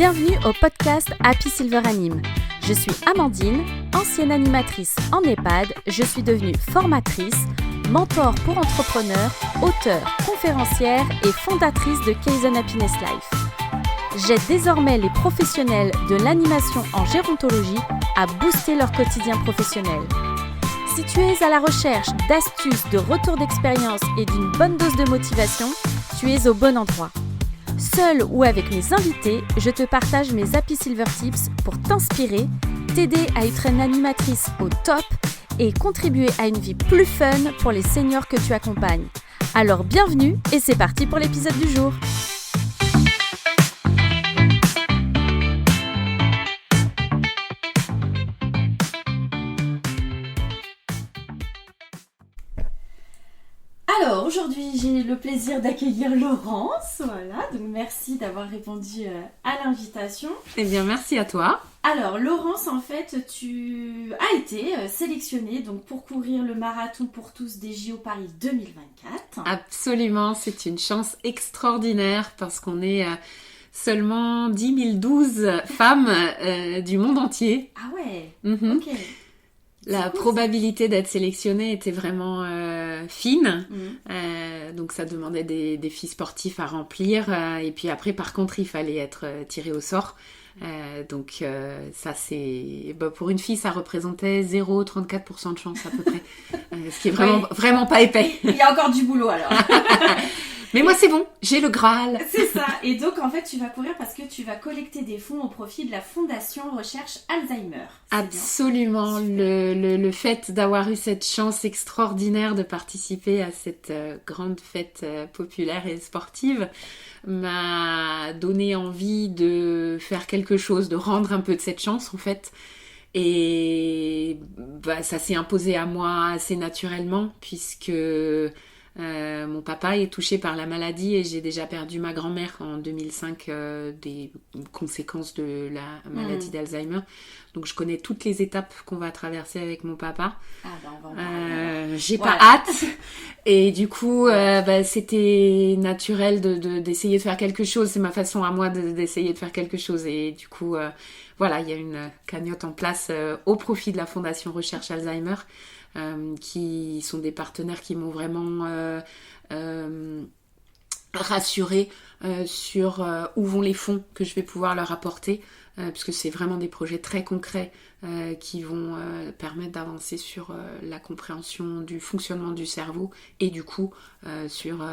Bienvenue au podcast Happy Silver Anime. Je suis Amandine, ancienne animatrice en EHPAD. Je suis devenue formatrice, mentor pour entrepreneurs, auteure, conférencière et fondatrice de Kaizen Happiness Life. J'aide désormais les professionnels de l'animation en gérontologie à booster leur quotidien professionnel. Si tu es à la recherche d'astuces, de retours d'expérience et d'une bonne dose de motivation, tu es au bon endroit. Seule ou avec mes invités, je te partage mes Happy Silver Tips pour t'inspirer, t'aider à être une animatrice au top et contribuer à une vie plus fun pour les seniors que tu accompagnes. Alors bienvenue et c'est parti pour l'épisode du jour. Alors aujourd'hui j'ai le plaisir d'accueillir Laurence, voilà, donc merci d'avoir répondu à l'invitation. Eh bien merci à toi. Alors Laurence, en fait tu as été sélectionnée donc, pour courir le marathon pour tous des JO Paris 2024. Absolument, c'est une chance extraordinaire parce qu'on est seulement 10 012 femmes du monde entier. Ah ouais, Ok. La probabilité d'être sélectionnée était vraiment fine, donc ça demandait des défis sportifs à remplir, et puis après par contre il fallait être tiré au sort, donc ça c'est... pour une fille ça représentait 0,34% de chance à peu près, ce qui est vraiment pas épais. Il y a encore du boulot alors. Mais moi c'est bon, j'ai le Graal. C'est ça, et donc en fait tu vas courir parce que tu vas collecter des fonds au profit de la Fondation Recherche Alzheimer. Absolument, le fait d'avoir eu cette chance extraordinaire de participer à cette grande fête populaire et sportive m'a donné envie de faire quelque chose, de rendre un peu de cette chance en fait. Et ça s'est imposé à moi assez naturellement puisque... mon papa est touché par la maladie et j'ai déjà perdu ma grand-mère en 2005 des conséquences de la maladie d'Alzheimer. Donc je connais toutes les étapes qu'on va traverser avec mon papa. On va en parler. J'ai pas hâte. Et du coup, c'était naturel d'essayer de faire quelque chose. C'est ma façon à moi d'essayer de faire quelque chose. Et du coup, il y a une cagnotte en place au profit de la Fondation Recherche Alzheimer. Qui sont des partenaires qui m'ont vraiment rassurée sur où vont les fonds que je vais pouvoir leur apporter, puisque c'est vraiment des projets très concrets qui vont permettre d'avancer sur la compréhension du fonctionnement du cerveau et du coup sur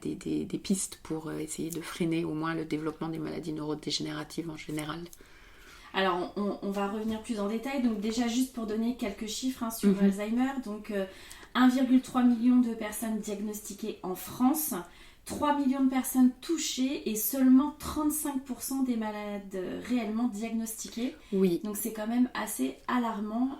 des pistes pour essayer de freiner au moins le développement des maladies neurodégénératives en général. Alors, on va revenir plus en détail. Donc déjà, juste pour donner quelques chiffres sur Alzheimer. Donc, 1,3 million de personnes diagnostiquées en France, 3 millions de personnes touchées et seulement 35% des malades réellement diagnostiqués. Oui. Donc, c'est quand même assez alarmant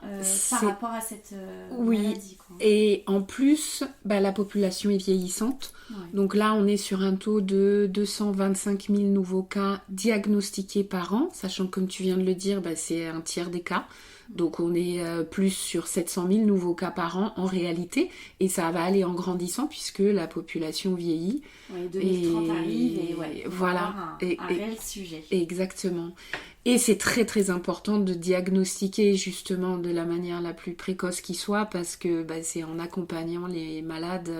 par rapport à cette maladie. Quoi. Et en plus, la population est vieillissante. Ouais. Donc là, on est sur un taux de 225 000 nouveaux cas diagnostiqués par an, sachant que, comme tu viens de le dire, c'est un tiers des cas. Donc on est plus sur 700 000 nouveaux cas par an en réalité. Et ça va aller en grandissant puisque la population vieillit. Oui, 2030 arrive et voilà. un réel sujet. Exactement. Et c'est très très important de diagnostiquer justement de la manière la plus précoce qui soit parce que c'est en accompagnant les malades...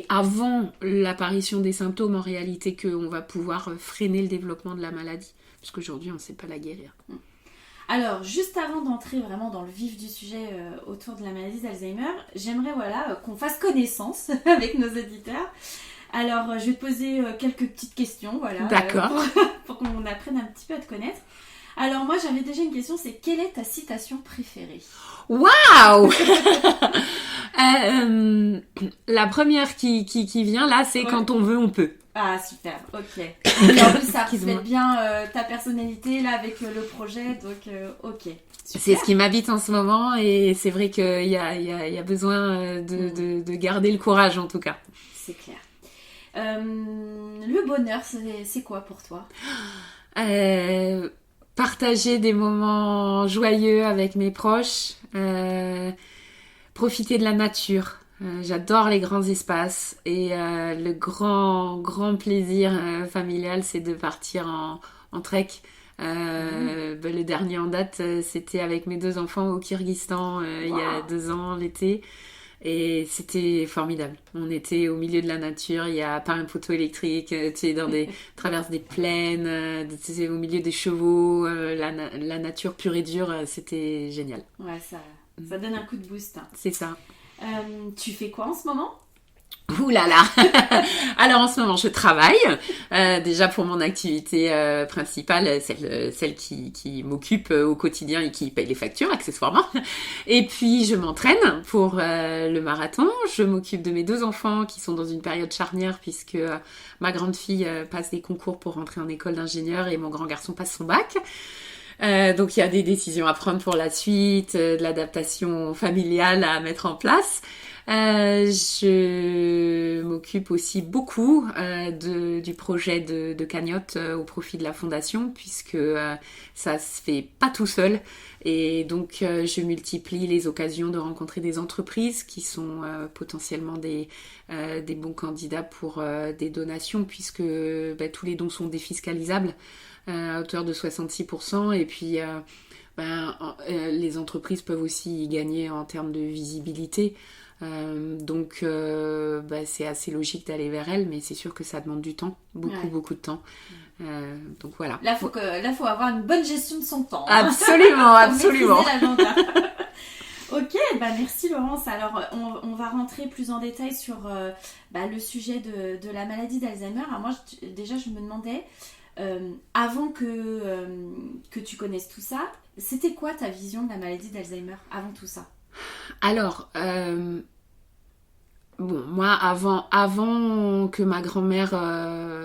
avant l'apparition des symptômes en réalité qu'on va pouvoir freiner le développement de la maladie parce qu'aujourd'hui on ne sait pas la guérir. Alors juste avant d'entrer vraiment dans le vif du sujet autour de la maladie d'Alzheimer, j'aimerais qu'on fasse connaissance avec nos auditeurs. Alors je vais te poser quelques petites questions D'accord. Pour qu'on apprenne un petit peu à te connaître. Alors moi j'avais déjà une question, c'est quelle est ta citation préférée? Waouh. La première qui vient là, c'est quand on veut, on peut. Ah super, ok. Et en plus ça reflète bien ta personnalité là avec le projet, donc ok. Super. C'est ce qui m'habite en ce moment et c'est vrai qu'il y a besoin de garder le courage en tout cas. C'est clair. Le bonheur, c'est quoi pour toi? Partager des moments joyeux avec mes proches, profiter de la nature. J'adore les grands espaces et le grand plaisir familial, c'est de partir en trek. Le dernier en date, c'était avec mes 2 enfants au Kyrgyzstan il y a 2 ans, l'été. Et c'était formidable. On était au milieu de la nature, il n'y a pas un poteau électrique, tu es traverses des plaines, tu es au milieu des chevaux, la nature pure et dure, c'était génial. Ouais, ça donne un coup de boost. C'est ça. Tu fais quoi en ce moment ? Ouh là là. Alors en ce moment je travaille déjà pour mon activité principale, celle qui m'occupe au quotidien et qui paye les factures accessoirement. Et puis je m'entraîne pour le marathon. Je m'occupe de mes 2 enfants qui sont dans une période charnière puisque ma grande fille passe des concours pour rentrer en école d'ingénieur et mon grand garçon passe son bac. Donc il y a des décisions à prendre pour la suite, de l'adaptation familiale à mettre en place. Je m'occupe aussi beaucoup du projet de cagnotte au profit de la fondation puisque ça se fait pas tout seul et donc je multiplie les occasions de rencontrer des entreprises qui sont potentiellement des bons candidats pour des donations puisque tous les dons sont défiscalisables à hauteur de 66% et puis les entreprises peuvent aussi y gagner en termes de visibilité. Donc c'est assez logique d'aller vers elles, mais c'est sûr que ça demande du temps, beaucoup de temps. Donc voilà. Là, faut avoir une bonne gestion de son temps. Absolument. Ok, merci Laurence. Alors, on va rentrer plus en détail sur le sujet de la maladie d'Alzheimer. Alors moi, déjà, je me demandais, avant que tu connaisses tout ça, c'était quoi ta vision de la maladie d'Alzheimer avant tout ça ? Alors, moi, avant que ma grand-mère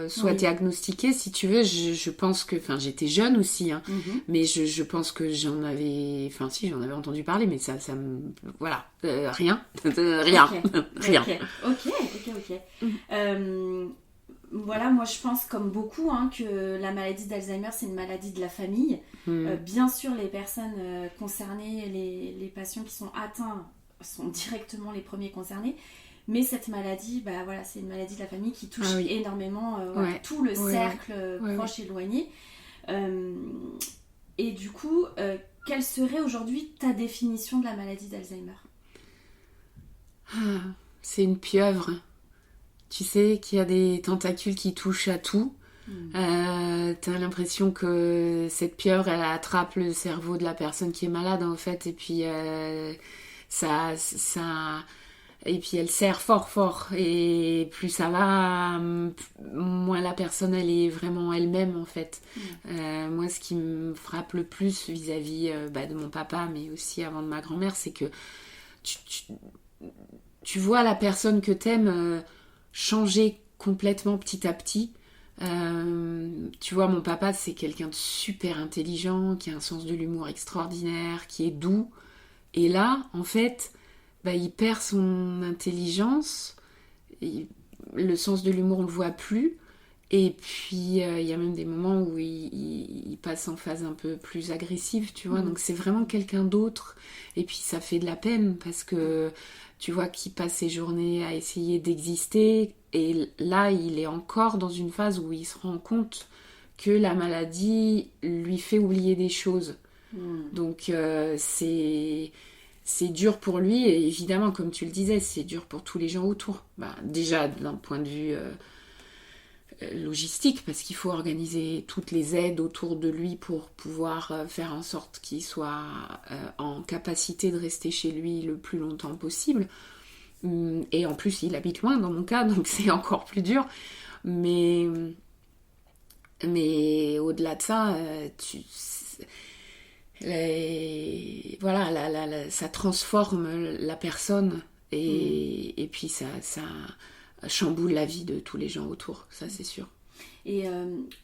soit diagnostiquée, si tu veux, je pense que... Enfin, j'étais jeune aussi, hein, mais je pense que j'en avais... Enfin, si, j'en avais entendu parler, mais ça me... Voilà, rien. Rien. Ok. Voilà, moi je pense comme beaucoup que la maladie d'Alzheimer c'est une maladie de la famille. Bien sûr les personnes concernées, les patients qui sont atteints sont directement les premiers concernés, mais cette maladie, c'est une maladie de la famille qui touche énormément tout le cercle proche éloigné. Et du coup, quelle serait aujourd'hui ta définition de la maladie d'Alzheimer ? C'est une pieuvre. Tu sais qu'il y a des tentacules qui touchent à tout. T'as l'impression que cette pieuvre, elle attrape le cerveau de la personne qui est malade, en fait, et puis et puis elle serre fort. Et plus ça va, moins la personne, elle est vraiment elle-même, en fait. Moi, ce qui me frappe le plus vis-à-vis de mon papa, mais aussi avant de ma grand-mère, c'est que tu vois la personne que t'aimes changer complètement petit à petit. Tu vois, mon papa, c'est quelqu'un de super intelligent, qui a un sens de l'humour extraordinaire, qui est doux. Et là, en fait, il perd son intelligence. Le sens de l'humour, on le voit plus. Et puis, il y a même des moments où il passe en phase un peu plus agressive, tu vois. Donc, c'est vraiment quelqu'un d'autre. Et puis, ça fait de la peine parce que tu vois qu'il passe ses journées à essayer d'exister. Et là, il est encore dans une phase où il se rend compte que la maladie lui fait oublier des choses. Donc, c'est dur pour lui. Et évidemment, comme tu le disais, c'est dur pour tous les gens autour. Déjà, d'un point de vue logistique, parce qu'il faut organiser toutes les aides autour de lui pour pouvoir faire en sorte qu'il soit en capacité de rester chez lui le plus longtemps possible. Et en plus, il habite loin dans mon cas, donc c'est encore plus dur. Mais au-delà de ça, ça transforme la personne et puis ça chamboule la vie de tous les gens autour, ça c'est sûr. Et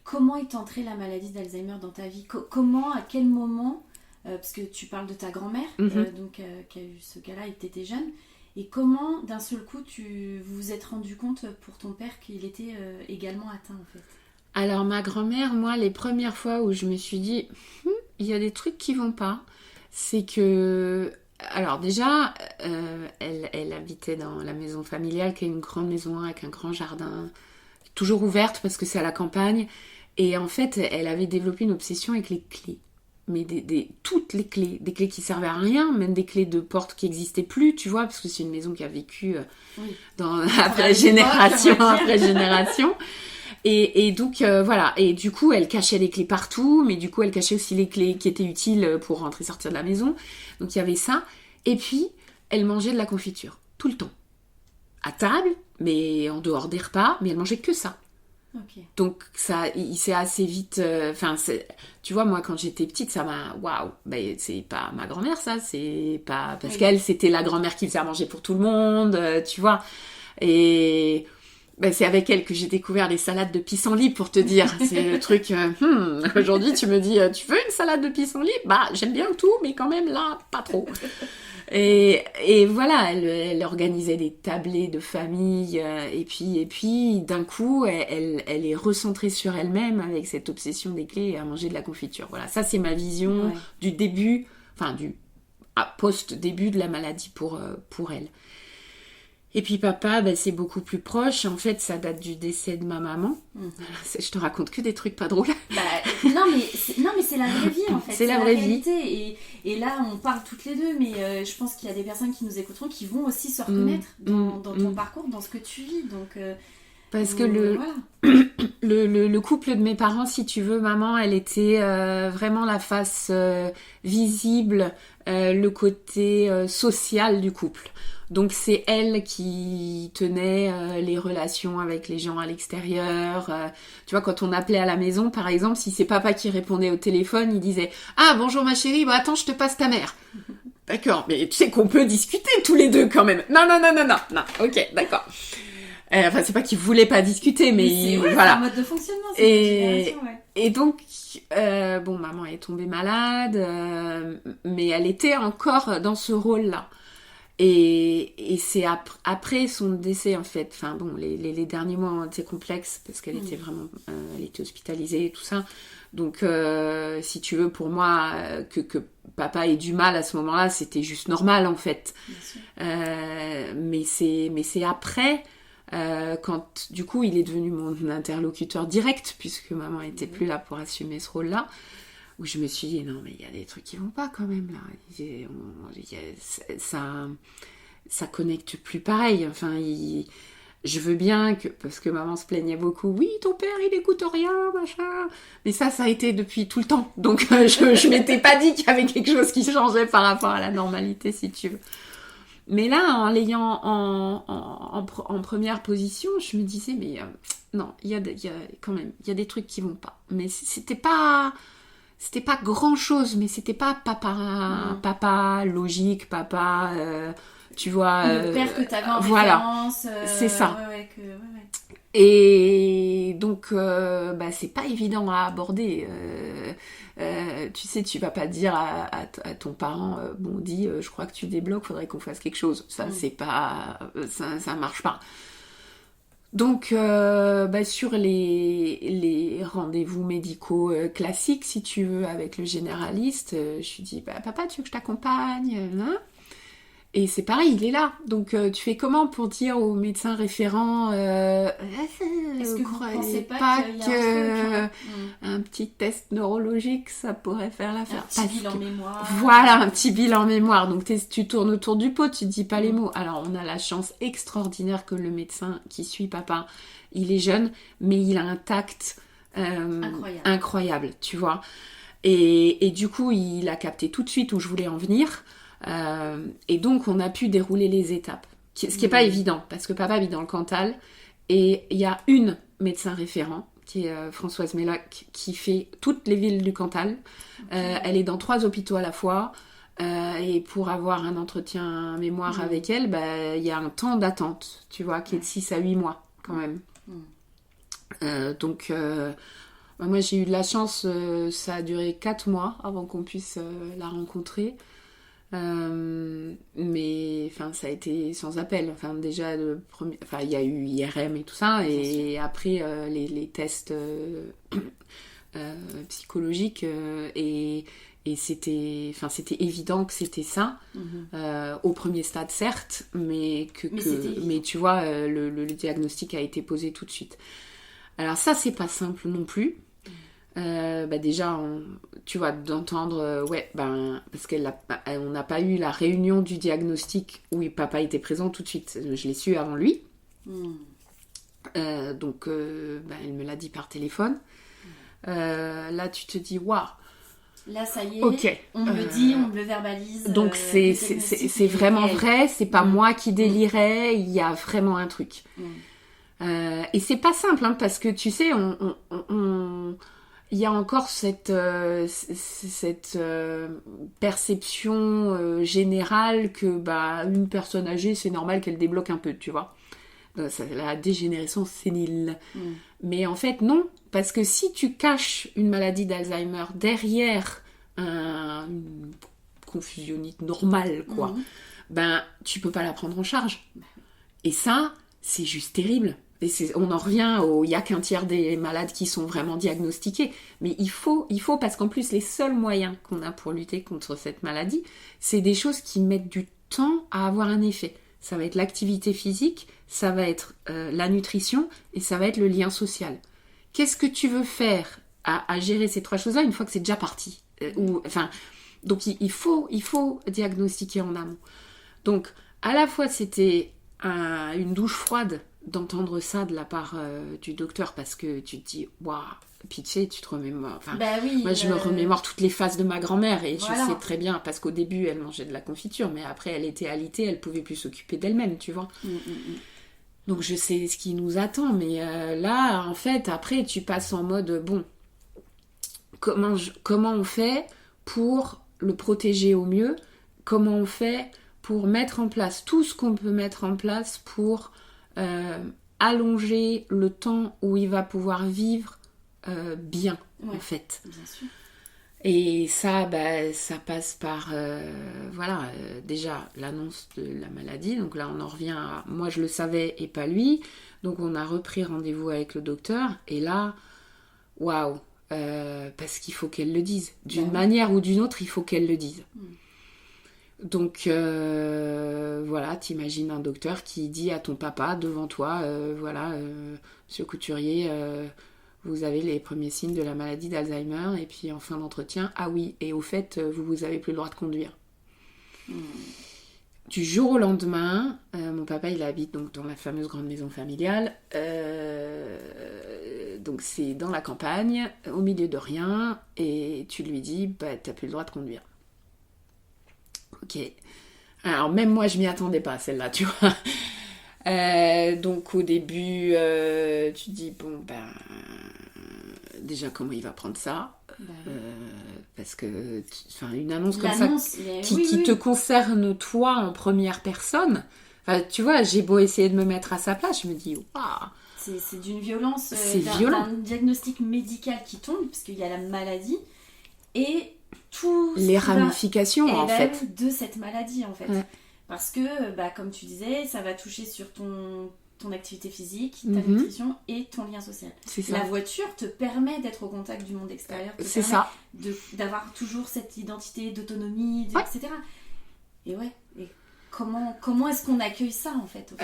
comment est entrée la maladie d'Alzheimer dans ta vie ? Comment, à quel moment, parce que tu parles de ta grand-mère, qui a eu ce cas-là et tu étais jeune, et comment d'un seul coup vous vous êtes rendu compte pour ton père qu'il était également atteint en fait ? Alors ma grand-mère, moi les premières fois où je me suis dit il y a des trucs qui vont pas, c'est que alors déjà elle habitait dans la maison familiale, qui est une grande maison avec un grand jardin, toujours ouverte parce que c'est à la campagne. Et en fait, elle avait développé une obsession avec les clés. Mais toutes les clés, des clés qui servaient à rien, même des clés de porte qui n'existaient plus, tu vois, parce que c'est une maison qui a vécu après génération après génération. Et donc, voilà. Et du coup, elle cachait les clés partout, mais du coup, elle cachait aussi les clés qui étaient utiles pour rentrer, sortir de la maison. Donc, il y avait ça. Et puis, elle mangeait de la confiture, tout le temps. À table, mais en dehors des repas, mais elle mangeait que ça. Okay. Donc ça, il s'est assez vite... tu vois, moi, quand j'étais petite, ça m'a... Waouh, ben, c'est pas ma grand-mère, ça. C'est pas... Parce qu'elle, c'était la grand-mère qui faisait à manger pour tout le monde, tu vois. Et... Ben, c'est avec elle que j'ai découvert les salades de pissenlit, pour te dire. C'est le truc... aujourd'hui, tu me dis, tu veux une salade de pissenlit? Bah, j'aime bien tout, mais quand même, là, pas trop. Et voilà, elle organisait des tablées de famille, et puis d'un coup, elle est recentrée sur elle-même avec cette obsession des clés et à manger de la confiture. Voilà, ça c'est ma vision du début, du post-début de la maladie pour elle. Et puis papa, c'est beaucoup plus proche. En fait, ça date du décès de ma maman. Je te raconte que des trucs pas drôles. Non, mais c'est la vraie vie, en fait. C'est la vraie réalité. Vie. Et là, on parle toutes les deux, mais je pense qu'il y a des personnes qui nous écouteront qui vont aussi se reconnaître dans ton parcours, dans ce que tu vis. Donc, parce que le couple de mes parents, si tu veux, maman, elle était vraiment la face visible, le côté social du couple. Donc c'est elle qui tenait les relations avec les gens à l'extérieur. Tu vois, quand on appelait à la maison, par exemple, si c'est papa qui répondait au téléphone, il disait « Ah, bonjour ma chérie, attends, je te passe ta mère. » D'accord, mais tu sais qu'on peut discuter tous les deux quand même. Non, ok, d'accord. C'est pas qu'il voulait pas discuter, mais voilà. C'est un mode de fonctionnement, Et donc, maman est tombée malade, mais elle était encore dans ce rôle-là. Et c'est après son décès, en fait. Les derniers mois ont été complexes parce qu'elle était vraiment... elle était hospitalisée et tout ça. Donc, si tu veux, pour moi, que papa ait du mal à ce moment-là, c'était juste normal, en fait. Mais c'est après... quand du coup il est devenu mon interlocuteur direct puisque maman était plus là pour assumer ce rôle-là, où je me suis dit non mais il y a des trucs qui vont pas quand même là, ça connecte plus pareil, je veux bien que, parce que maman se plaignait beaucoup, oui ton père il écoute rien machin, mais ça a été depuis tout le temps, donc je m'étais pas dit qu'il y avait quelque chose qui changeait par rapport à la normalité, si tu veux. Mais là, en l'ayant en première position, je me disais, mais non, il y a quand même, il y a des trucs qui vont pas. Mais c'était pas grand chose, mais c'était pas papa logique, papa, tu vois. Le père que t'avais en référence. C'est ça. Ouais. Et donc, c'est pas évident à aborder. Tu sais, tu vas pas dire à ton parent, dis, je crois que tu débloques, faudrait qu'on fasse quelque chose. Ça, c'est pas, ça marche pas. Donc, sur les rendez-vous médicaux classiques, si tu veux, avec le généraliste, je lui dis, papa, tu veux que je t'accompagne, hein? Et c'est pareil, il est là. Donc, tu fais comment pour dire au médecin référent est-ce que vous pensez pas qu'il y a un petit test neurologique, ça pourrait faire l'affaire. Un petit bilan mémoire. Voilà, un petit bilan mémoire. Donc, tu tournes autour du pot, tu dis pas les mots. Alors, on a la chance extraordinaire que le médecin qui suit papa, il est jeune, mais il a un tact incroyable, tu vois. Et du coup, il a capté tout de suite où je voulais en venir. Et donc on a pu dérouler les étapes, ce qui n'est pas évident parce que papa vit dans le Cantal et il y a une médecin référent qui est Françoise Mellac qui fait toutes les villes du Cantal. Elle est dans 3 hôpitaux à la fois et pour avoir un entretien mémoire avec elle, il y a un temps d'attente, tu vois, qui est de 6 à 8 mois quand même. Donc moi j'ai eu de la chance, ça a duré 4 mois avant qu'on puisse la rencontrer. Mais ça a été sans appel. Déjà il y a eu IRM et tout ça, et après les tests psychologiques, et Et c'était évident que c'était ça, au premier stade certes, mais tu vois, le diagnostic a été posé tout de suite. Alors ça, c'est pas simple non plus. Déjà, tu vois, d'entendre, parce on n'a pas eu la réunion du diagnostic où papa était présent tout de suite. Je l'ai su avant lui. Donc, il me l'a dit par téléphone. Là, tu te dis, waouh! Là, ça y est, okay. On me le dit, on me le verbalise. Donc, c'est vraiment vrai, c'est pas moi qui délirais, il y a vraiment un truc. Et c'est pas simple, hein, parce que tu sais, il y a encore cette perception générale que une personne âgée, c'est normal qu'elle débloque un peu, tu vois. Donc, la dégénérescence sénile. Mais en fait, non. Parce que si tu caches une maladie d'Alzheimer derrière une confusionnite normale, quoi, tu peux pas la prendre en charge. Et ça, c'est juste terrible. Et on en revient il n'y a qu'un tiers des malades qui sont vraiment diagnostiqués. Mais il faut parce qu'en plus, les seuls moyens qu'on a pour lutter contre cette maladie, c'est des choses qui mettent du temps à avoir un effet. Ça va être l'activité physique, ça va être la nutrition et ça va être le lien social. Qu'est-ce que tu veux faire à gérer ces 3 choses-là une fois que c'est déjà parti Donc il faut diagnostiquer en amont. Donc à la fois c'était une douche froide d'entendre ça de la part du docteur parce que tu te dis waouh, puis tu sais, tu te remémores. Moi je me remémore toutes les phases de ma grand-mère et je sais très bien parce qu'au début elle mangeait de la confiture mais après elle était alitée, elle pouvait plus s'occuper d'elle-même, tu vois. Donc je sais ce qui nous attend, mais là, en fait, après, tu passes en mode, bon, comment on fait pour le protéger au mieux? Comment on fait pour mettre en place tout ce qu'on peut mettre en place pour allonger le temps où il va pouvoir vivre bien, en fait. Bien sûr. Et ça, ça passe par, déjà l'annonce de la maladie. Donc là, on en revient à... Moi, je le savais et pas lui. Donc, on a repris rendez-vous avec le docteur. Et là, waouh, parce qu'il faut qu'elle le dise. D'une manière ou d'une autre, il faut qu'elle le dise. Donc, t'imagines un docteur qui dit à ton papa, devant toi, monsieur Couturier... vous avez les premiers signes de la maladie d'Alzheimer, et puis en fin d'entretien, ah oui, et au fait, vous avez plus le droit de conduire. Du jour au lendemain, mon papa, il habite donc dans la fameuse grande maison familiale, donc c'est dans la campagne, au milieu de rien, et tu lui dis, t'as plus le droit de conduire. Ok. Alors même moi, je m'y attendais pas, celle-là, tu vois. Donc au début, tu dis déjà comment il va prendre ça, parce que une annonce comme ça qui te concerne toi en première personne. Tu vois, j'ai beau essayer de me mettre à sa place, je me dis waouh. C'est d'une violence, c'est violent. d'un diagnostic médical qui tombe parce qu'il y a la maladie et tout les ramifications en fait de cette maladie en fait. Parce que, comme tu disais, ça va toucher sur ton activité physique, ta nutrition et ton lien social. C'est ça. La voiture te permet d'être au contact du monde extérieur, c'est ça. D'avoir toujours cette identité d'autonomie, etc. Et comment est-ce qu'on accueille ça en fait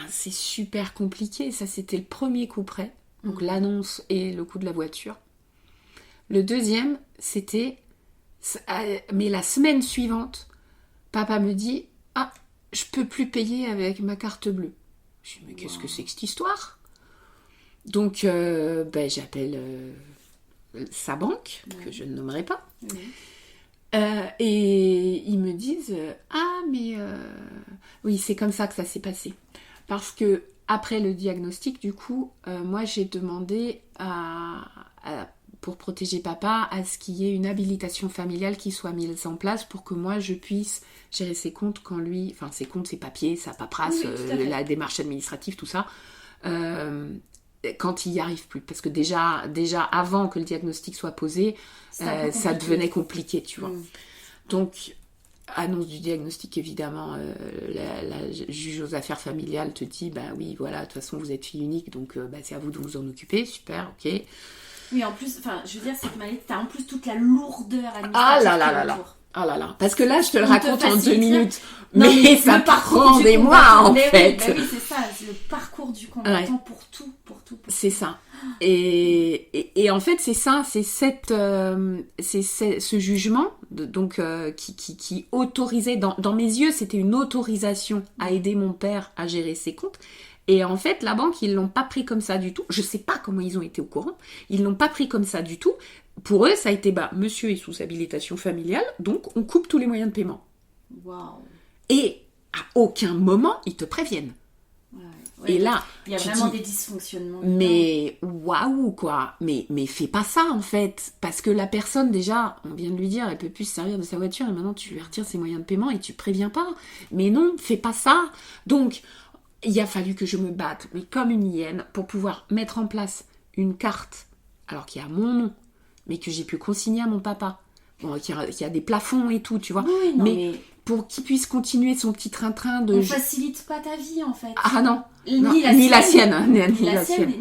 c'est super compliqué. Ça, c'était le premier coup près. Donc l'annonce et le coup de la voiture. Le deuxième, c'était... Mais la semaine suivante, papa me dit... Ah, je peux plus payer avec ma carte bleue. Je dis, mais qu'est-ce que c'est que cette histoire? Donc, j'appelle sa banque, que je ne nommerai pas. Et ils me disent, oui, c'est comme ça que ça s'est passé. Parce que, après le diagnostic, du coup, moi, j'ai demandé pour protéger papa, à ce qu'il y ait une habilitation familiale qui soit mise en place pour que moi, je puisse gérer ses comptes quand lui... Enfin, ses comptes, ses papiers, sa paperasse, la démarche administrative, tout ça, quand il n'y arrive plus. Parce que déjà avant que le diagnostic soit posé, ça devenait compliqué, tu vois. Donc, annonce du diagnostic, évidemment, la juge aux affaires familiales te dit, oui, voilà, de toute façon, vous êtes fille unique, donc c'est à vous de vous en occuper, super, ok. Oui, en plus, enfin, je veux dire, cette maladie, t'as en plus toute la lourdeur administrative. Ah là là là là. Ah là là, parce que là, je te le raconte en 2 minutes. Non, mais ça prend des mois, en fait. Oui, c'est ça, c'est le parcours du combattant pour tout. C'est ça. Et en fait, c'est ça, c'est ce jugement donc qui autorisait, dans mes yeux, c'était une autorisation à aider mon père à gérer ses comptes. Et en fait, la banque, ils l'ont pas pris comme ça du tout. Je sais pas comment ils ont été au courant. Ils l'ont pas pris comme ça du tout. Pour eux, ça a été, monsieur est sous habilitation familiale, donc on coupe tous les moyens de paiement. Waouh. Et à aucun moment, ils te préviennent. Ouais, et là, il y a vraiment des dysfonctionnements. Mais waouh, quoi. Mais fais pas ça, en fait. Parce que la personne, déjà, on vient de lui dire, elle peut plus se servir de sa voiture, et maintenant tu lui retires ses moyens de paiement et tu préviens pas. Mais non, fais pas ça. Donc, il a fallu que je me batte, mais comme une hyène, pour pouvoir mettre en place une carte, alors qu'il y a mon nom, mais que j'ai pu consigner à mon papa. Bon, qu'il y a des plafonds et tout, tu vois. Oui, non, mais pour qu'il puisse continuer son petit train-train de... On facilite pas ta vie, en fait. Ah non, ni la sienne. Ni la tienne.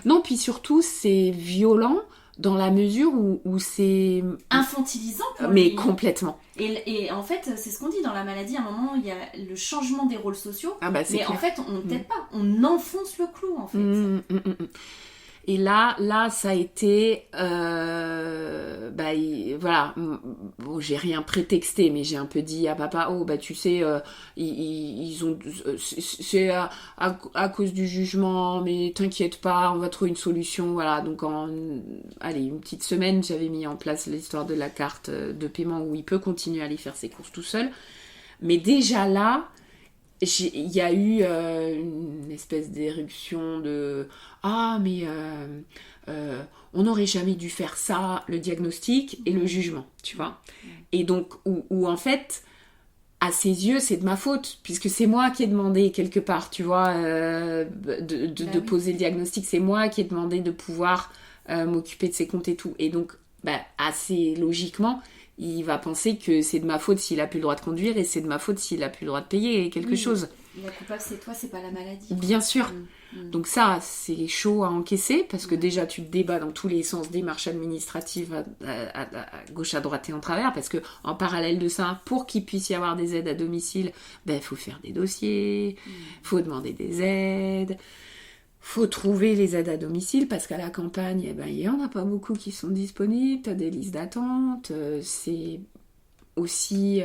Non, puis surtout, c'est violent dans la mesure où c'est... infantilisant pour mais lui. Complètement. Et en fait, c'est ce qu'on dit dans la maladie, à un moment, il y a le changement des rôles sociaux, mais clair. En fait, on ne t'aide pas, on enfonce le clou, en fait. Et là, ça a été... voilà. Bon, j'ai rien prétexté, mais j'ai un peu dit à papa, tu sais, ils ont... C'est à cause du jugement, mais t'inquiète pas, on va trouver une solution. Voilà, donc une petite semaine, j'avais mis en place l'histoire de la carte de paiement où il peut continuer à aller faire ses courses tout seul. Mais déjà là... il y a eu une espèce d'éruption de « Ah, mais on n'aurait jamais dû faire ça », le diagnostic et le jugement, tu vois. Et donc, où en fait, à ses yeux, c'est de ma faute, puisque c'est moi qui ai demandé quelque part, tu vois, de poser le diagnostic. C'est moi qui ai demandé de pouvoir m'occuper de ses comptes et tout. Et donc, assez logiquement... il va penser que c'est de ma faute s'il a plus le droit de conduire et c'est de ma faute s'il a plus le droit de payer quelque chose. La coupable, c'est toi, c'est pas la maladie. Bien sûr. Donc ça, c'est chaud à encaisser parce que déjà, tu te débats dans tous les sens, démarches administratives à gauche, à droite et en travers, parce que en parallèle de ça, pour qu'il puisse y avoir des aides à domicile, faut faire des dossiers, faut demander des aides... faut trouver les aides à domicile parce qu'à la campagne, il n'y en a pas beaucoup qui sont disponibles, tu as des listes d'attente, c'est aussi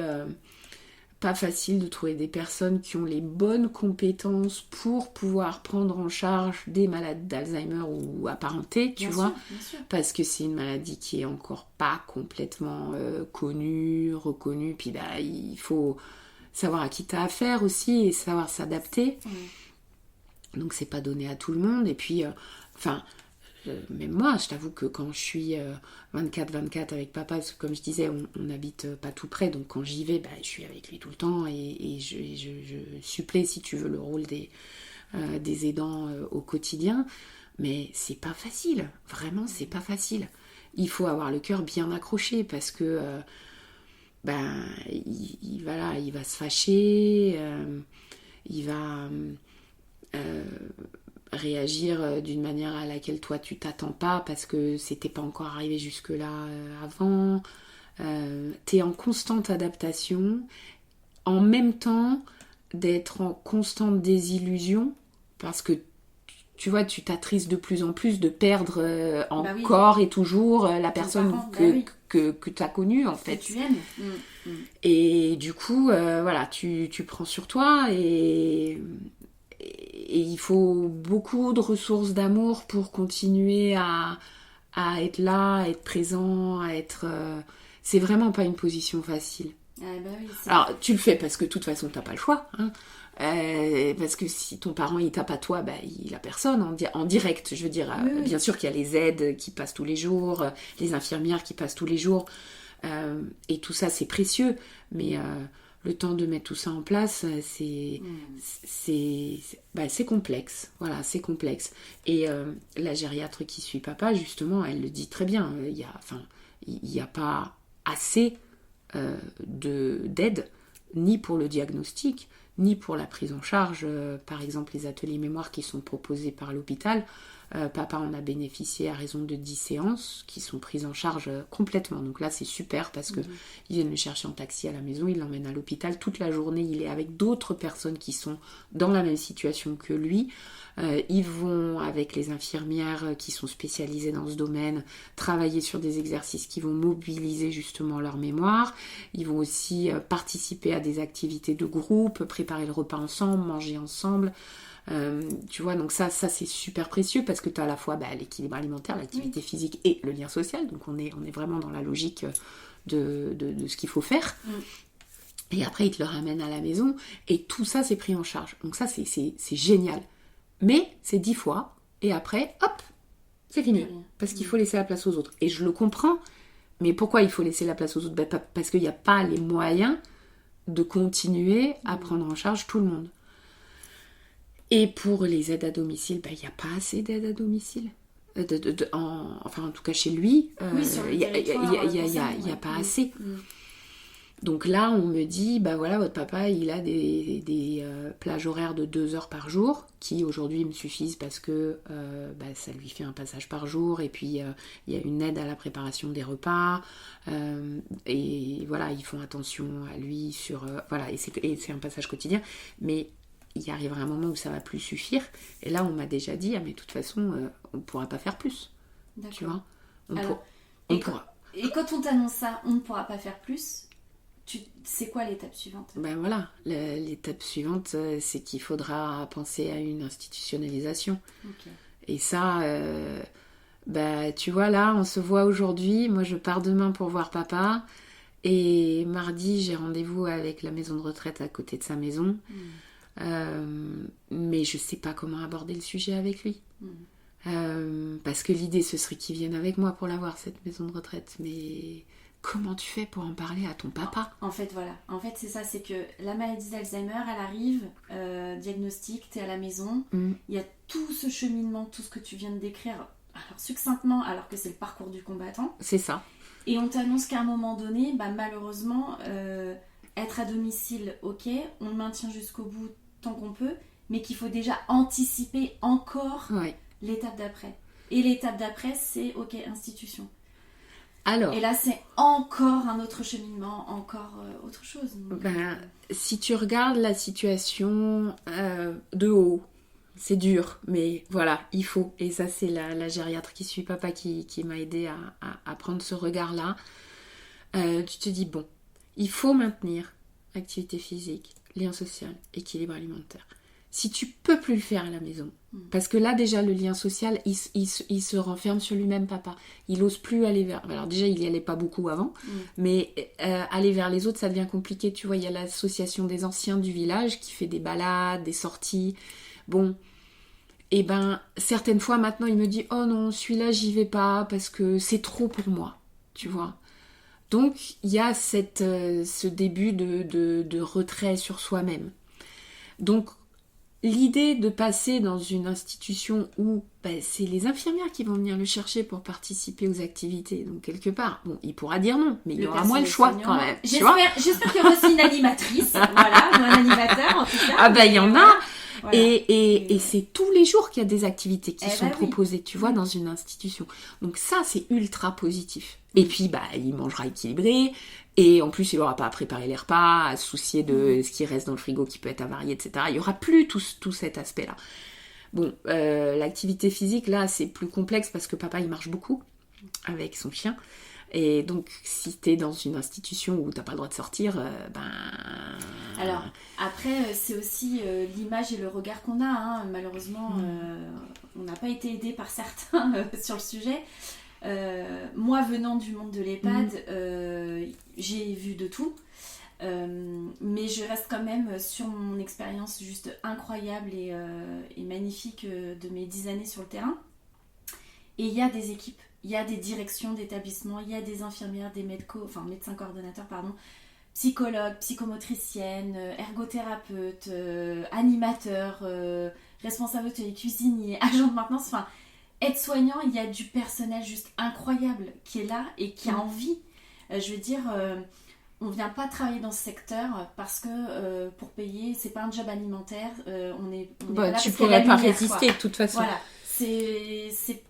pas facile de trouver des personnes qui ont les bonnes compétences pour pouvoir prendre en charge des malades d'Alzheimer ou apparentés, tu vois, bien sûr. Parce que c'est une maladie qui est encore pas complètement connue, reconnue, puis il faut savoir à qui t'as affaire aussi et savoir s'adapter. Donc c'est pas donné à tout le monde. Et puis, même moi, je t'avoue que quand je suis 24-24 avec papa, parce que comme je disais, on n'habite pas tout près, donc quand j'y vais, je suis avec lui tout le temps et je supplée, si tu veux, le rôle des aidants au quotidien. Mais c'est pas facile, vraiment, c'est pas facile. Il faut avoir le cœur bien accroché parce que il va se fâcher, il va... réagir d'une manière à laquelle toi tu t'attends pas parce que c'était pas encore arrivé jusque là avant. T'es en constante adaptation en même temps d'être en constante désillusion parce que tu vois, tu t'attristes de plus en plus de perdre encore et toujours la personne que tu as connue en fait. Que tu aimes. Et du coup, tu prends sur toi et il faut beaucoup de ressources d'amour pour continuer à être là, à être présent, à être... c'est vraiment pas une position facile. Alors, tu le fais parce que de toute façon, t'as pas le choix. Hein. Parce que si ton parent, il tape à toi, il a personne en direct. Je veux dire, bien sûr qu'il y a les aides qui passent tous les jours, les infirmières qui passent tous les jours. Et tout ça, c'est précieux. Mais... le temps de mettre tout ça en place, c'est complexe. Voilà, c'est complexe. Et la gériatre qui suit papa, justement, elle le dit très bien. Il n'y a pas assez d'aide, ni pour le diagnostic, ni pour la prise en charge. Par exemple, les ateliers mémoire qui sont proposés par l'hôpital, Papa en a bénéficié à raison de 10 séances qui sont prises en charge complètement. Donc là, c'est super parce qu'ils viennent le chercher en taxi à la maison, ils l'emmènent à l'hôpital. Toute la journée, il est avec d'autres personnes qui sont dans la même situation que lui. Ils vont, avec les infirmières qui sont spécialisées dans ce domaine, travailler sur des exercices qui vont mobiliser justement leur mémoire. Ils vont aussi participer à des activités de groupe, préparer le repas ensemble, manger ensemble. Tu vois, donc ça c'est super précieux parce que tu as à la fois l'équilibre alimentaire, l'activité physique et le lien social. Donc on est vraiment dans la logique de ce qu'il faut faire. Et après, ils te le ramènent à la maison et tout ça, c'est pris en charge. Donc ça, c'est génial. Mais c'est 10 fois et après, hop, c'est fini. Parce qu'il faut laisser la place aux autres. Et je le comprends, mais pourquoi il faut laisser la place aux autres ? Parce qu'il n'y a pas les moyens de continuer à prendre en charge tout le monde. Et pour les aides à domicile, il n'y a pas assez d'aides à domicile. Enfin, en tout cas, chez lui, il n'y a pas assez. Donc là, on me dit, votre papa, il a des plages horaires de 2 heures par jour, qui aujourd'hui me suffisent parce que ça lui fait un passage par jour, et puis il y a une aide à la préparation des repas, et voilà, ils font attention à lui sur... et c'est un passage quotidien, mais il arrivera un moment où ça va plus suffire, et là, on m'a déjà dit, mais de toute façon, on ne pourra pas faire plus. D'accord. Tu vois, Et quand on t'annonce ça, on ne pourra pas faire plus... C'est quoi l'étape suivante ? L'étape suivante, c'est qu'il faudra penser à une institutionnalisation. Okay. Et ça, tu vois, là, on se voit aujourd'hui. Moi, je pars demain pour voir papa. Et mardi, j'ai rendez-vous avec la maison de retraite à côté de sa maison. Mais je sais pas comment aborder le sujet avec lui. Parce que l'idée, ce serait qu'il vienne avec moi pour la voir, cette maison de retraite. Mais... comment tu fais pour en parler à ton papa ? En fait, c'est ça, c'est que la maladie d'Alzheimer, elle arrive, diagnostic, t'es à la maison, il y a tout ce cheminement, tout ce que tu viens de décrire, alors succinctement, alors que c'est le parcours du combattant. C'est ça. Et on t'annonce qu'à un moment donné, malheureusement, être à domicile, ok, on le maintient jusqu'au bout tant qu'on peut, mais qu'il faut déjà anticiper encore l'étape d'après. Et l'étape d'après, c'est, ok, institution. Alors, et là, c'est encore un autre cheminement, encore autre chose. Donc, si tu regardes la situation de haut, c'est dur, mais voilà, il faut. Et ça, c'est la gériatre qui suit papa qui m'a aidée à prendre ce regard-là. Tu te dis, bon, il faut maintenir activité physique, lien social, équilibre alimentaire. Si tu peux plus le faire à la maison, parce que là déjà le lien social il se renferme sur lui-même, papa, il ose plus aller vers... Alors déjà il y allait pas beaucoup avant, mais aller vers les autres ça devient compliqué, tu vois, il y a l'association des anciens du village qui fait des balades, des sorties, bon, et certaines fois maintenant il me dit oh non celui-là j'y vais pas parce que c'est trop pour moi, tu vois. Donc il y a ce début de retrait sur soi-même. Donc l'idée de passer dans une institution où c'est les infirmières qui vont venir le chercher pour participer aux activités, donc quelque part, bon, il pourra dire non, mais il y aura moins le choix quand même. J'espère qu'il y aura aussi une animatrice, voilà, ou un animateur en tout cas. Il y en a. Voilà. Et c'est tous les jours qu'il y a des activités qui sont proposées, tu vois, dans une institution. Donc ça, c'est ultra positif. Et puis, il mangera équilibré. Et en plus, il n'aura pas à préparer les repas, à se soucier de ce qui reste dans le frigo qui peut être avarié, etc. Il n'y aura plus tout cet aspect-là. Bon, l'activité physique, là, c'est plus complexe parce que papa, il marche beaucoup avec son chien. Et donc, si t'es dans une institution où t'as pas le droit de sortir, Alors, après, c'est aussi l'image et le regard qu'on a. Hein. Malheureusement, on n'a pas été aidé par certains sur le sujet. Moi, venant du monde de l'EHPAD, j'ai vu de tout. Mais je reste quand même sur mon expérience juste incroyable et magnifique de mes 10 années sur le terrain. Et il y a des équipes. Il y a des directions d'établissement, il y a des infirmières, des médecins coordonnateurs, psychologues, psychomotriciennes, ergothérapeutes, animateurs, responsables hôteliers, cuisiniers, agents de maintenance, aides-soignants, il y a du personnel juste incroyable qui est là et qui a envie. Je veux dire, on ne vient pas travailler dans ce secteur parce que pour payer, c'est pas un job alimentaire, on est tu pourrais pas résister de toute façon. Voilà.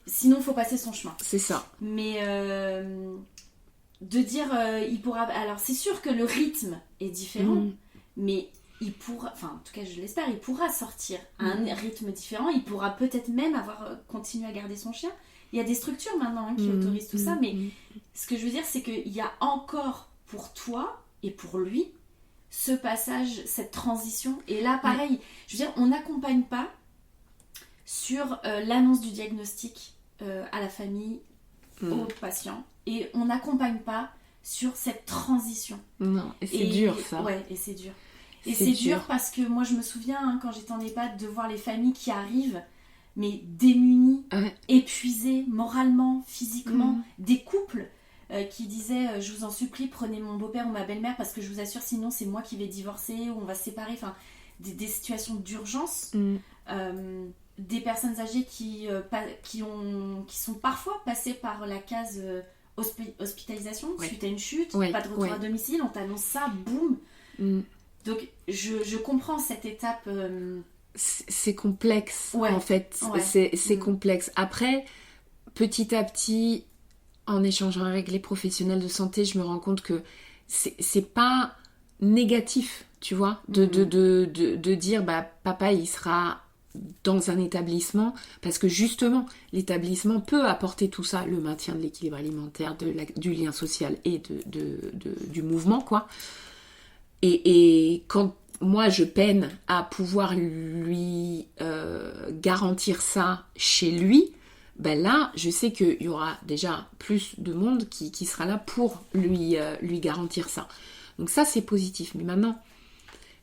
sinon il faut passer son chemin. C'est ça. Mais de dire il pourra... Alors c'est sûr que le rythme est différent, mais il pourra, enfin en tout cas je l'espère, il pourra sortir à un rythme différent, il pourra peut-être même continuer à garder son chien. Il y a des structures maintenant qui autorisent tout ça, mais ce que je veux dire c'est qu'il y a encore pour toi et pour lui ce passage, cette transition. Et là pareil, je veux dire, on n'accompagne pas sur l'annonce du diagnostic à la famille, aux patients, et on n'accompagne pas sur cette transition. Non, et c'est dur ça. Ouais, et c'est dur. Et c'est dur parce que moi je me souviens quand j'étais en EHPAD de voir les familles qui arrivent mais démunies, épuisées moralement, physiquement, des couples qui disaient je vous en supplie prenez mon beau-père ou ma belle-mère parce que je vous assure sinon c'est moi qui vais divorcer ou on va se séparer, enfin des situations d'urgence, des personnes âgées qui sont parfois passées par la case hospitalisation suite à une chute, pas de retour à domicile, on t'annonce ça, boum. Donc je comprends cette étape. C'est complexe en fait, c'est complexe. Après, petit à petit, en échangeant avec les professionnels de santé, je me rends compte que c'est pas négatif, tu vois, de dire bah papa il sera dans un établissement, parce que justement l'établissement peut apporter tout ça, le maintien de l'équilibre alimentaire, du lien social et du mouvement quoi. Et quand moi je peine à pouvoir lui garantir ça chez lui, ben là je sais qu'il y aura déjà plus de monde qui sera là pour lui garantir ça. Donc ça c'est positif. Mais maintenant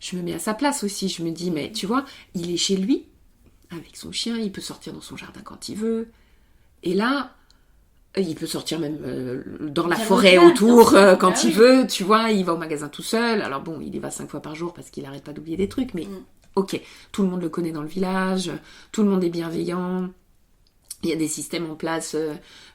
je me mets à sa place aussi, je me dis mais tu vois, il est chez lui avec son chien, il peut sortir dans son jardin quand il veut, et là il peut sortir même dans la forêt autour quand il veut, tu vois, il va au magasin tout seul. Alors bon, il y va 5 fois par jour parce qu'il arrête pas d'oublier des trucs, mais ok, tout le monde le connaît dans le village, tout le monde est bienveillant. Il y a des systèmes en place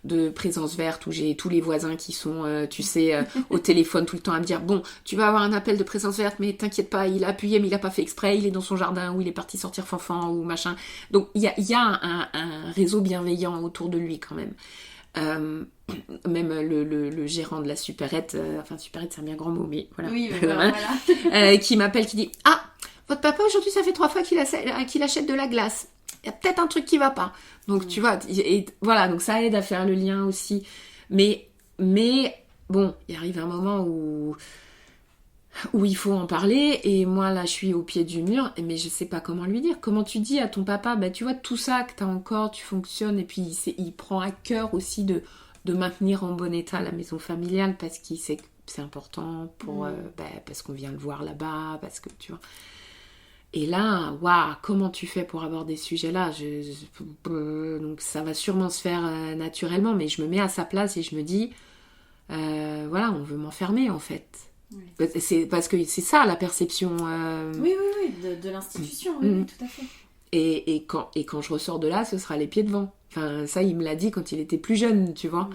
de présence verte où j'ai tous les voisins qui sont, tu sais, au téléphone tout le temps à me dire « Bon, tu vas avoir un appel de présence verte, mais t'inquiète pas, il a appuyé, mais il a pas fait exprès, il est dans son jardin, ou il est parti sortir fanfan, ou machin. » Donc, il y a un réseau bienveillant autour de lui quand même. Même le gérant de la supérette, enfin supérette c'est un bien grand mot, mais voilà, voilà. Qui m'appelle, qui dit « Ah, votre papa aujourd'hui ça fait 3 fois qu'il achète de la glace. Il y a peut-être un truc qui va pas. » Donc tu vois, et voilà, donc ça aide à faire le lien aussi. Mais bon, il arrive un moment où il faut en parler, et moi là je suis au pied du mur, mais je sais pas comment lui dire. Comment tu dis à ton papa, bah tu vois tout ça que t'as encore, tu fonctionnes, et puis il prend à cœur aussi de maintenir en bon état la maison familiale, parce qu'il sait que c'est important pour parce qu'on vient le voir là-bas, parce que tu vois. Et là, waouh, comment tu fais pour aborder ce sujet-là ? Donc ça va sûrement se faire naturellement, mais je me mets à sa place et je me dis, voilà, on veut m'enfermer en fait. Oui. C'est parce que c'est ça la perception. Oui, de l'institution, oui, tout à fait. Et quand je ressors de là, ce sera les pieds devant. Enfin, ça, il me l'a dit quand il était plus jeune, tu vois.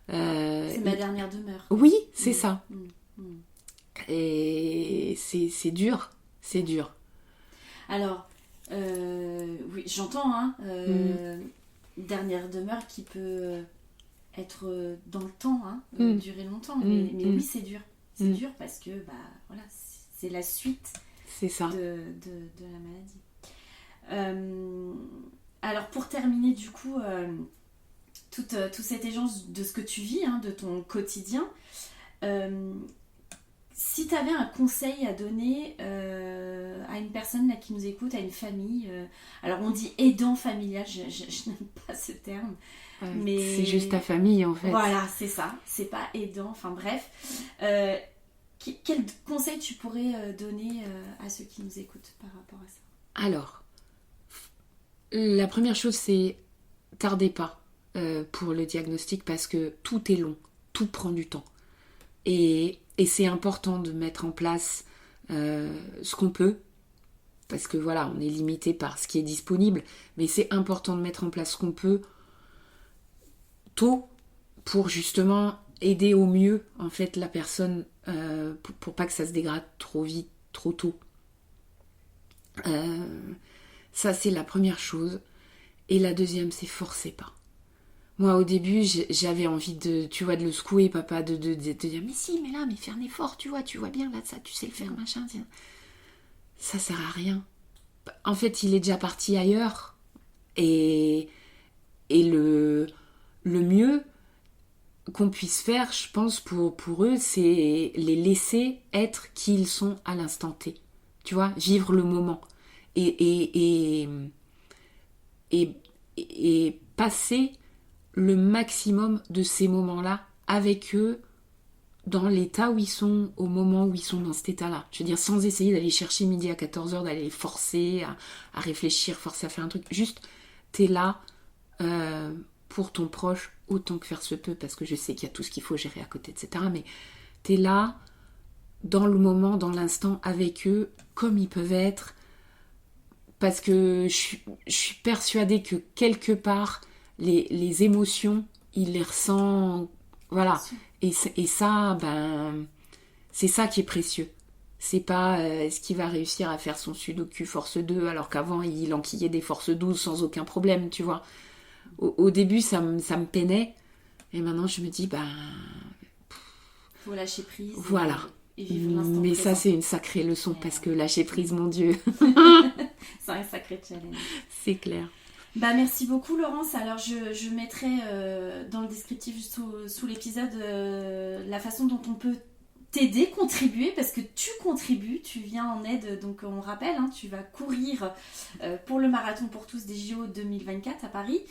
C'est ma dernière demeure. Oui, c'est ça. Et c'est dur, c'est dur. Alors, oui, j'entends, hein, dernière demeure qui peut être dans le temps, hein, durer longtemps, mais oui, c'est dur. C'est dur parce que, bah, voilà, c'est la suite c'est ça. De la maladie. Alors, pour terminer, du coup, tout cet échange de ce que tu vis, hein, de ton quotidien, si tu avais un conseil à donner à une personne là, qui nous écoute, à une famille, alors on dit aidant familial, je n'aime pas ce terme, mais c'est juste ta famille en fait. Voilà, c'est ça, c'est pas aidant, enfin bref. Quel conseil tu pourrais donner à ceux qui nous écoutent par rapport à ça ? Alors, la première chose c'est tardez pas pour le diagnostic, parce que tout est long, tout prend du temps. Et c'est important de mettre en place ce qu'on peut, parce que voilà, on est limité par ce qui est disponible, mais c'est important de mettre en place ce qu'on peut tôt pour justement aider au mieux en fait la personne pour pas que ça se dégrade trop vite, trop tôt. Ça c'est la première chose. Et la deuxième, c'est forcez pas. Moi, au début, j'avais envie de le secouer, papa, de dire, mais si, mais là, mais fais un effort, tu vois bien, là, ça, tu sais le faire, machin. Ça sert à rien. En fait, il est déjà parti ailleurs. Et le mieux qu'on puisse faire, je pense, pour eux, c'est les laisser être qui ils sont à l'instant T. Tu vois, vivre le moment. Et passer le maximum de ces moments-là avec eux dans l'état où ils sont, au moment où ils sont dans cet état-là. Je veux dire, sans essayer d'aller chercher midi à 14h, d'aller les forcer à réfléchir, forcer à faire un truc. Juste, t'es là pour ton proche autant que faire se peut, parce que je sais qu'il y a tout ce qu'il faut gérer à côté, etc. Mais t'es là dans le moment, dans l'instant, avec eux, comme ils peuvent être, parce que je suis persuadée que quelque part, les émotions, il les ressent, voilà. Et ça, c'est ça qui est précieux. C'est pas est-ce qu'il va réussir à faire son sudoku force 2 alors qu'avant il enquillait des forces 12 sans aucun problème, tu vois. Au début, ça me peinait. Et maintenant, je me dis, faut lâcher prise. Voilà. Et vivre l'instant Mais présent. Ça, c'est une sacrée leçon, parce que lâcher prise, mon Dieu. C'est un sacré challenge. C'est clair. Merci beaucoup, Laurence. Alors, je mettrai dans le descriptif sous l'épisode la façon dont on peut t'aider, contribuer, parce que tu contribues, tu viens en aide. Donc, on rappelle, tu vas courir pour le marathon pour tous des JO 2024 à Paris.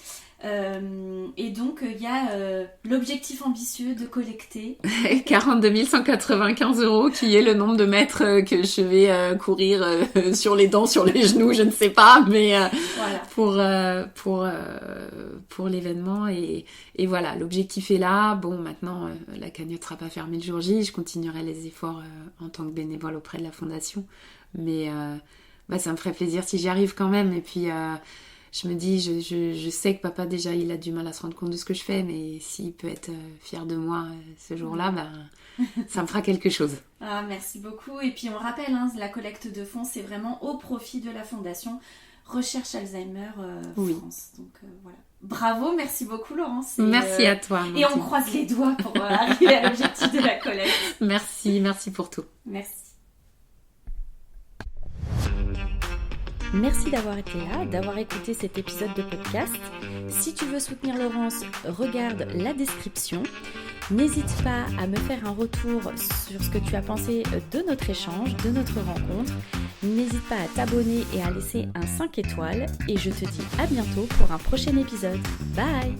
Et donc, il y a l'objectif ambitieux de collecter 42 195 € qui est le nombre de mètres que je vais courir sur les dents, sur les genoux, je ne sais pas, mais voilà. pour l'événement. Et voilà, l'objectif est là. Bon, maintenant, la cagnotte ne sera pas fermée le jour J. Je continuerai les efforts en tant que bénévole auprès de la fondation. Mais ça me ferait plaisir si j'y arrive quand même. Et puis... je me dis, je sais que papa, déjà, il a du mal à se rendre compte de ce que je fais, mais s'il peut être fier de moi ce jour-là, ça me fera quelque chose. Ah, merci beaucoup. Et puis, on rappelle, la collecte de fonds, c'est vraiment au profit de la Fondation Recherche Alzheimer France. Donc, voilà. Bravo, merci beaucoup, Laurence. Merci à toi. Et on croise les doigts pour arriver à l'objectif de la collecte. Merci pour tout. Merci. Merci d'avoir été là, d'avoir écouté cet épisode de podcast. Si tu veux soutenir Laurence, regarde la description. N'hésite pas à me faire un retour sur ce que tu as pensé de notre échange, de notre rencontre. N'hésite pas à t'abonner et à laisser un 5 étoiles. Et je te dis à bientôt pour un prochain épisode. Bye!